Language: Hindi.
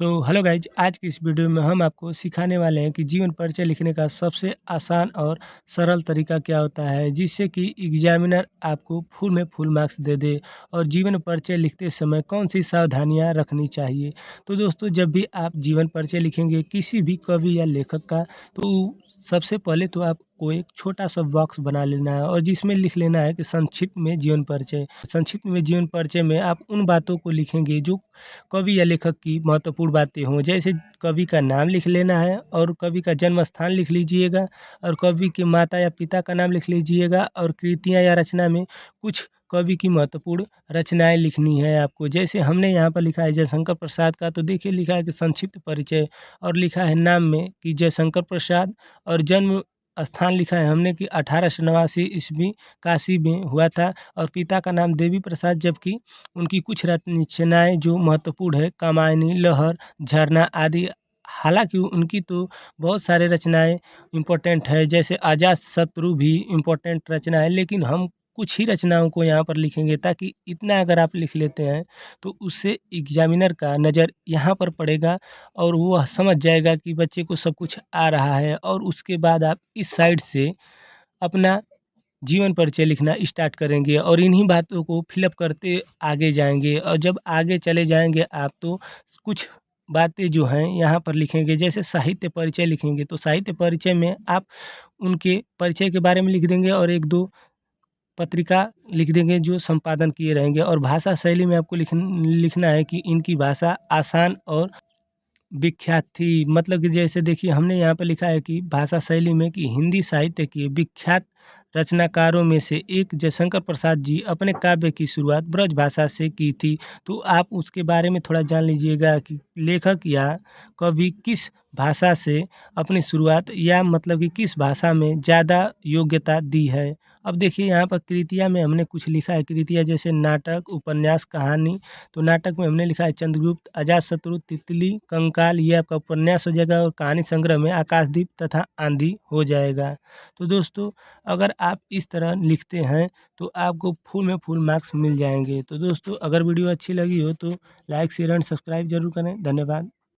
हेलो गाइज, आज की इस वीडियो में हम आपको सिखाने वाले हैं कि जीवन परिचय लिखने का सबसे आसान और सरल तरीका क्या होता है, जिससे कि एग्जामिनर आपको फुल में फुल मार्क्स दे दे। और जीवन परिचय लिखते समय कौन सी सावधानियां रखनी चाहिए। तो दोस्तों, जब भी आप जीवन परिचय लिखेंगे किसी भी कवि या लेखक का, तो सबसे पहले तो आपको एक छोटा सा बॉक्स बना लेना है और जिसमें लिख लेना है कि संक्षिप्त में जीवन परिचय। संक्षिप्त में जीवन परिचय में आप उन बातों को लिखेंगे जो कवि या लेखक की महत्वपूर्ण बातें हों। जैसे कवि का नाम लिख लेना है और कवि का जन्म स्थान लिख लीजिएगा और कवि के माता या पिता का नाम लिख लीजिएगा और कृतियाँ या रचना में कुछ कवि की महत्वपूर्ण रचनाएं लिखनी है आपको। जैसे हमने यहाँ पर लिखा है जयशंकर प्रसाद का, तो देखिए लिखा है कि संक्षिप्त परिचय, और लिखा है नाम में कि जयशंकर प्रसाद, और जन्म स्थान लिखा है हमने कि 1889 ईस्वी काशी में हुआ था, और पिता का नाम देवी प्रसाद, जबकि उनकी कुछ रचनाएँ जो महत्वपूर्ण है कामायनी, लहर, झरना आदि। हालाँकि उनकी तो बहुत सारे रचनाएँ इम्पोर्टेंट है, जैसे अजातशत्रु भी इम्पोर्टेंट रचना है, लेकिन हम कुछ ही रचनाओं को यहाँ पर लिखेंगे, ताकि इतना अगर आप लिख लेते हैं तो उससे एग्जामिनर का नज़र यहाँ पर पड़ेगा और वह समझ जाएगा कि बच्चे को सब कुछ आ रहा है। और उसके बाद आप इस साइड से अपना जीवन परिचय लिखना स्टार्ट करेंगे और इन्हीं बातों को फिलअप करते आगे जाएंगे। और जब आगे चले जाएंगे आप, तो कुछ बातें जो हैं यहाँ पर लिखेंगे। जैसे साहित्य परिचय लिखेंगे, तो साहित्य परिचय में आप उनके परिचय के बारे में लिख देंगे और एक दो पत्रिका लिख देंगे जो संपादन किए रहेंगे। और भाषा शैली में आपको लिखना है कि इनकी भाषा आसान और विख्यात थी। मतलब कि जैसे देखिए हमने यहाँ पे लिखा है कि भाषा शैली में कि हिंदी साहित्य के विख्यात रचनाकारों में से एक जयशंकर प्रसाद जी अपने काव्य की शुरुआत ब्रज भाषा से की थी। तो आप उसके बारे में थोड़ा जान लीजिएगा कि लेखक या कवि किस भाषा से अपनी शुरुआत, या मतलब कि किस भाषा में ज़्यादा योग्यता दी है। अब देखिए यहाँ पर कृतियाँ में हमने कुछ लिखा है। कृतियाँ जैसे नाटक, उपन्यास, कहानी। तो नाटक में हमने लिखा है चंद्रगुप्त, अजातशत्रु, तितली, कंकाल, ये आपका उपन्यास हो जाएगा। और कहानी संग्रह में आकाशदीप तथा आंधी हो जाएगा। तो दोस्तों, अगर आप इस तरह लिखते हैं तो आपको फुल में फुल मार्क्स मिल जाएंगे। तो दोस्तों, अगर वीडियो अच्छी लगी हो तो लाइक, शेयर एंड सब्सक्राइब जरूर करें। धन्यवाद।